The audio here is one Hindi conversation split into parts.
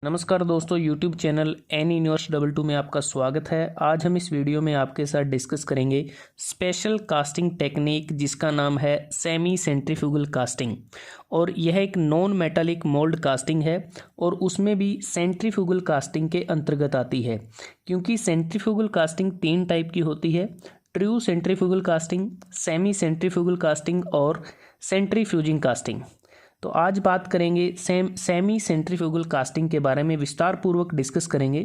नमस्कार दोस्तों, YouTube चैनल एन यूनिवर्स 22 में आपका स्वागत है। आज हम इस वीडियो में आपके साथ डिस्कस करेंगे स्पेशल कास्टिंग टेक्निक जिसका नाम है सेमी सेंट्रीफ्यूगल कास्टिंग। और यह एक नॉन मेटालिक मोल्ड कास्टिंग है और उसमें भी सेंट्रीफ्यूगल कास्टिंग के अंतर्गत आती है, क्योंकि सेंट्रीफ्यूगल कास्टिंग 3 टाइप की होती है: true centrifugal casting, semi centrifugal casting और सेंट्रीफ्यूजिंग कास्टिंग। तो आज बात करेंगे सेमी सेंट्रीफ्यूगल कास्टिंग के बारे में, विस्तार पूर्वक डिस्कस करेंगे।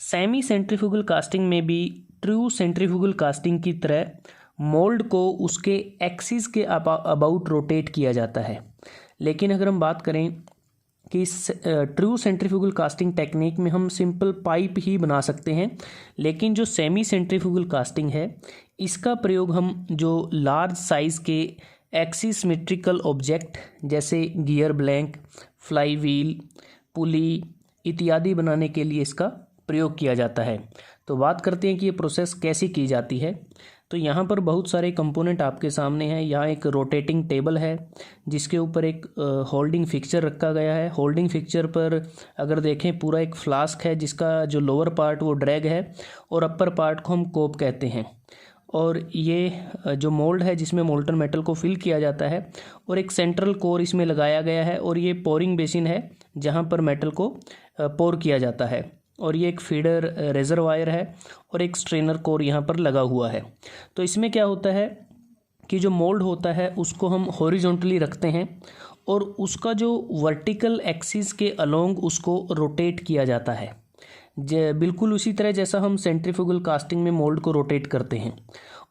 सेमी सेंट्रीफ्यूगल कास्टिंग में भी ट्रू सेंट्रीफ्यूगल कास्टिंग की तरह मोल्ड को उसके एक्सिस के अबाउट रोटेट किया जाता है। लेकिन अगर हम बात करें कि ट्रू सेंट्रीफ्यूगल कास्टिंग टेक्निक में हम सिंपल पाइप ही बना सकते हैं, लेकिन जो सेमी सेंट्रीफ्यूगल कास्टिंग है इसका प्रयोग हम जो लार्ज साइज़ के एक्सिस सिमेट्रिकल ऑब्जेक्ट जैसे गियर ब्लैंक, फ्लाई व्हील, पुली इत्यादि बनाने के लिए इसका प्रयोग किया जाता है। तो बात करते हैं कि ये प्रोसेस कैसी की जाती है। तो यहाँ पर बहुत सारे कंपोनेंट आपके सामने हैं। यहाँ एक रोटेटिंग टेबल है जिसके ऊपर एक होल्डिंग फिक्सचर रखा गया है। होल्डिंग फिक्सचर पर अगर देखें पूरा एक फ्लास्क है जिसका जो लोअर पार्ट वो ड्रैग है और अपर पार्ट को हम कोप कहते हैं। और ये जो मोल्ड है जिसमें मोल्टन मेटल को फिल किया जाता है और एक सेंट्रल कोर इसमें लगाया गया है और ये पोरिंग बेसिन है जहाँ पर मेटल को पोर किया जाता है। और ये एक फीडर रेजरवायर है और एक स्ट्रेनर कोर यहाँ पर लगा हुआ है। तो इसमें क्या होता है कि जो मोल्ड होता है उसको हम हॉरिजॉन्टली रखते हैं और उसका जो वर्टिकल एक्सिस के अलोंग उसको रोटेट किया जाता है, बिल्कुल उसी तरह जैसा हम सेंट्रीफ्यूगल कास्टिंग में मोल्ड को रोटेट करते हैं।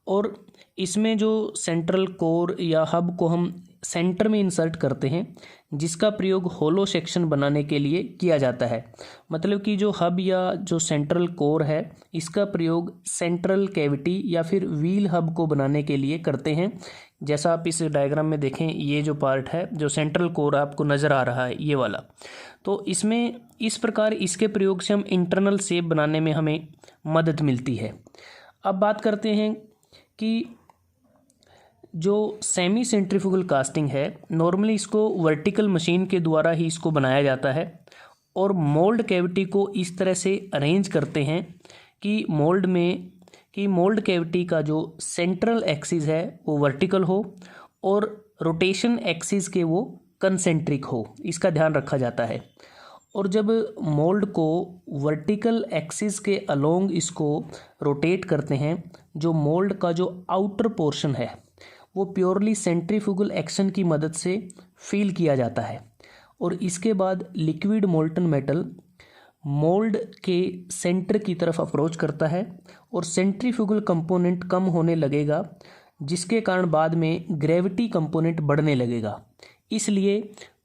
और इसमें जो सेंट्रल कोर या हब को हम सेंटर में इंसर्ट करते हैं, जिसका प्रयोग होलो सेक्शन बनाने के लिए किया जाता है। मतलब कि जो हब या जो सेंट्रल कोर है इसका प्रयोग सेंट्रल कैविटी या फिर व्हील हब को बनाने के लिए करते हैं। जैसा आप इस डायग्राम में देखें, ये जो पार्ट है जो सेंट्रल कोर आपको नज़र आ रहा है ये वाला, तो इसमें इस प्रकार इसके प्रयोग से हम इंटरनल शेप बनाने में हमें मदद मिलती है। अब बात करते हैं कि जो सेमी सेंट्रीफ्यूगल कास्टिंग है नॉर्मली इसको वर्टिकल मशीन के द्वारा ही इसको बनाया जाता है और मोल्ड कैविटी को इस तरह से अरेंज करते हैं कि मोल्ड कैविटी का जो सेंट्रल एक्सिस है वो वर्टिकल हो और रोटेशन एक्सिस के वो कंसेंट्रिक हो, इसका ध्यान रखा जाता है। और जब मोल्ड को वर्टिकल एक्सिस के अलोंग इसको रोटेट करते हैं, जो मोल्ड का जो आउटर पोर्शन है वो प्योरली सेंट्रीफ्यूगल एक्शन की मदद से फील किया जाता है और इसके बाद लिक्विड मोल्टन मेटल मोल्ड के सेंटर की तरफ अप्रोच करता है और सेंट्रीफ्यूगल कंपोनेंट कम होने लगेगा, जिसके कारण बाद में ग्रेविटी कंपोनेंट बढ़ने लगेगा। इसलिए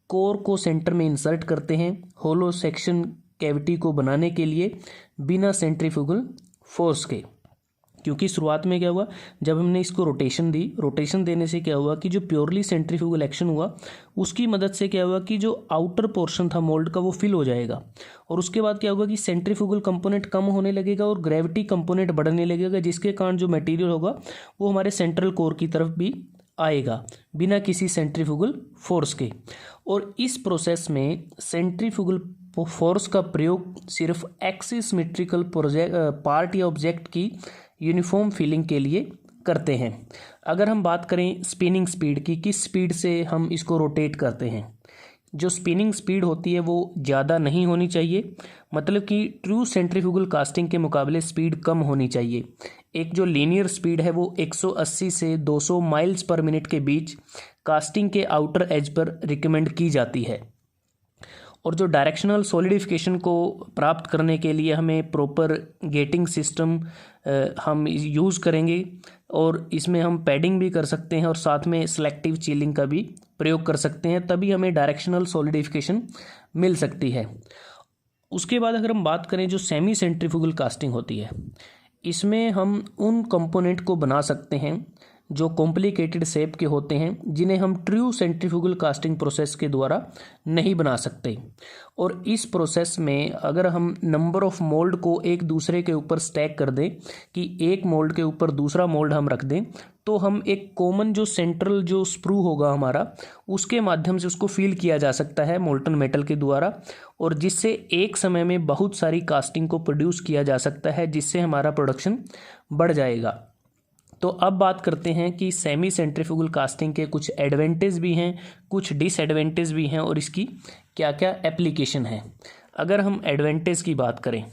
कोर को सेंटर में इंसर्ट करते हैं होलो सेक्शन कैविटी को बनाने के लिए बिना सेंट्रीफ्यूगल फोर्स के। क्योंकि शुरुआत में क्या हुआ, जब हमने इसको रोटेशन देने से क्या हुआ कि जो प्योरली सेंट्रीफ्यूगल एक्शन हुआ उसकी मदद से क्या हुआ कि जो आउटर पोर्शन था मोल्ड का वो फिल हो जाएगा और उसके बाद क्या होगा कि सेंट्रीफ्यूगल कंपोनेंट कम होने लगेगा और ग्रेविटी कंपोनेंट बढ़ने लगेगा, जिसके कारण जो मटेरियल होगा वो हमारे सेंट्रल कोर की तरफ भी आएगा बिना किसी सेंट्रीफ्यूगल फोर्स के। और इस प्रोसेस में सेंट्रीफ्यूगल फोर्स का प्रयोग सिर्फ एक्सिस सिमेट्रिकल पार्ट या ऑब्जेक्ट की यूनिफॉर्म फीलिंग के लिए करते हैं। अगर हम बात करें स्पिनिंग स्पीड की, किस स्पीड से हम इसको रोटेट करते हैं, जो स्पिनिंग स्पीड होती है वो ज़्यादा नहीं होनी चाहिए। मतलब कि ट्रू सेंट्रीफ्यूगल कास्टिंग के मुकाबले स्पीड कम होनी चाहिए। एक जो लीनियर स्पीड है वो 180 से 200 माइल्स पर मिनट के बीच कास्टिंग के आउटर एज पर रिकमेंड की जाती है। और जो डायरेक्शनल सॉलिडिफिकेशन को प्राप्त करने के लिए हमें प्रॉपर गेटिंग सिस्टम हम यूज़ करेंगे और इसमें हम पैडिंग भी कर सकते हैं और साथ में सिलेक्टिव चिलिंग का भी प्रयोग कर सकते हैं, तभी हमें डायरेक्शनल सॉलिडिफिकेशन मिल सकती है। उसके बाद अगर हम बात करें जो सेमी सेंट्रीफ्यूगल कास्टिंग होती है, इसमें हम उन कंपोनेंट को बना सकते हैं जो कॉम्प्लिकेटेड शेप के होते हैं, जिन्हें हम ट्रू सेंट्रीफ्यूगल कास्टिंग प्रोसेस के द्वारा नहीं बना सकते। और इस प्रोसेस में अगर हम नंबर ऑफ मोल्ड को एक दूसरे के ऊपर स्टैक कर दें, कि एक मोल्ड के ऊपर दूसरा मोल्ड हम रख दें, तो हम एक कॉमन जो सेंट्रल जो स्प्रू होगा हमारा, उसके माध्यम से उसको फील किया जा सकता है मोल्टन मेटल के द्वारा, और जिससे एक समय में बहुत सारी कास्टिंग को प्रोड्यूस किया जा सकता है, जिससे हमारा प्रोडक्शन बढ़ जाएगा। तो अब बात करते हैं कि सेमी सेंट्रीफ्यूगल कास्टिंग के कुछ एडवांटेज भी हैं, कुछ डिसएडवांटेज भी हैं, और इसकी क्या क्या एप्लीकेशन है। अगर हम एडवांटेज की बात करें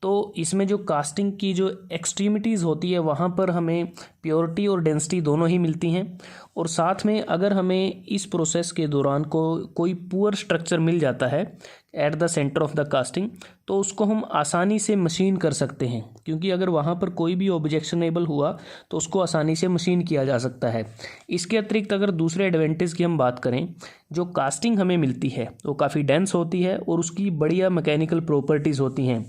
तो इसमें जो कास्टिंग की जो एक्सट्रीमिटीज़ होती है, वहाँ पर हमें प्योरिटी और डेंसिटी दोनों ही मिलती हैं। और साथ में अगर हमें इस प्रोसेस के दौरान कोई पुअर स्ट्रक्चर मिल जाता है at the centre of the casting, तो उसको हम आसानी से मशीन कर सकते हैं, क्योंकि अगर वहाँ पर कोई भी ऑब्जेक्शनेबल हुआ तो उसको आसानी से मशीन किया जा सकता है। इसके अतिरिक्त अगर दूसरे एडवांटेज की हम बात करें, जो कास्टिंग हमें मिलती है वो काफ़ी डेंस होती है और उसकी बढ़िया मैकेनिकल प्रॉपर्टीज़ होती हैं,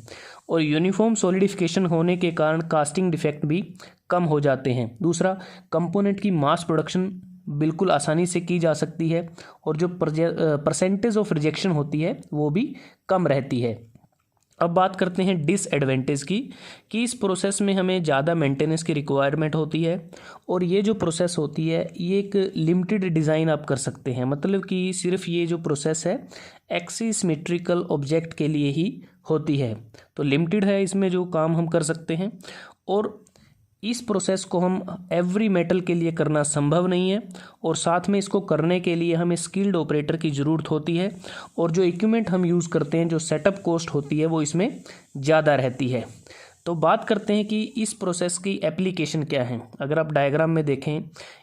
और यूनिफॉर्म सॉलिडिफिकेशन होने के कारण कास्टिंग डिफेक्ट भी कम हो जाते हैं। दूसरा, कंपोनेंट की मास प्रोडक्शन बिल्कुल आसानी से की जा सकती है, और जो परसेंटेज ऑफ रिजेक्शन होती है वो भी कम रहती है। अब बात करते हैं डिसएडवांटेज की, कि इस प्रोसेस में हमें ज़्यादा मेंटेनेंस की रिक्वायरमेंट होती है, और ये जो प्रोसेस होती है ये एक लिमिटेड डिज़ाइन आप कर सकते हैं। मतलब कि सिर्फ ये जो प्रोसेस है एक्सिसिमेट्रिकल ऑब्जेक्ट के लिए ही होती है, तो लिमिटेड है इसमें जो काम हम कर सकते हैं। और इस प्रोसेस को हम एवरी मेटल के लिए करना संभव नहीं है, और साथ में इसको करने के लिए हमें स्किल्ड ऑपरेटर की ज़रूरत होती है, और जो इक्विपमेंट हम यूज़ करते हैं, जो सेटअप कॉस्ट होती है, वो इसमें ज़्यादा रहती है। तो बात करते हैं कि इस प्रोसेस की एप्लीकेशन क्या है। अगर आप डायग्राम में देखें,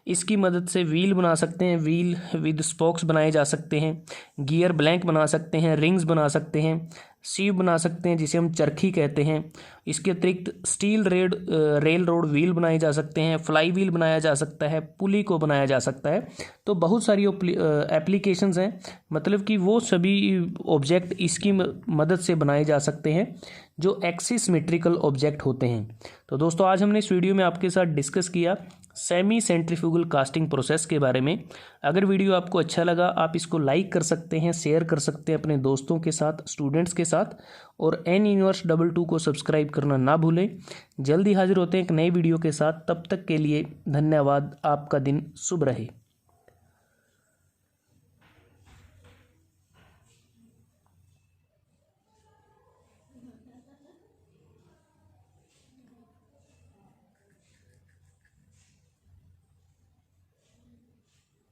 इसकी मदद से व्हील बना सकते हैं, व्हील विद स्पोक्स बनाए जा सकते हैं, गियर ब्लैंक बना सकते हैं, रिंग्स बना सकते हैं, सीव बना सकते हैं जिसे हम चरखी कहते हैं। इसके अतिरिक्त स्टील रेल रोड व्हील बनाए जा सकते हैं, फ्लाई व्हील बनाया जा सकता है, पुली को बनाया जा सकता है। तो बहुत सारी एप्लीकेशंस हैं, मतलब कि वो सभी ऑब्जेक्ट इसकी मदद से बनाए जा सकते हैं जो एक्सिसिमेट्रिकल ऑब्जेक्ट होते हैं। तो दोस्तों, आज हमने इस वीडियो में आपके साथ डिस्कस किया सेमी सेंट्रीफ्यूगल कास्टिंग प्रोसेस के बारे में। अगर वीडियो आपको अच्छा लगा, आप इसको लाइक कर सकते हैं, शेयर कर सकते हैं अपने दोस्तों के साथ, स्टूडेंट्स के साथ, और NUniverse22 को सब्सक्राइब करना ना भूलें। जल्दी हाजिर होते हैं एक नई वीडियो के साथ, तब तक के लिए धन्यवाद। आपका दिन शुभ रहे।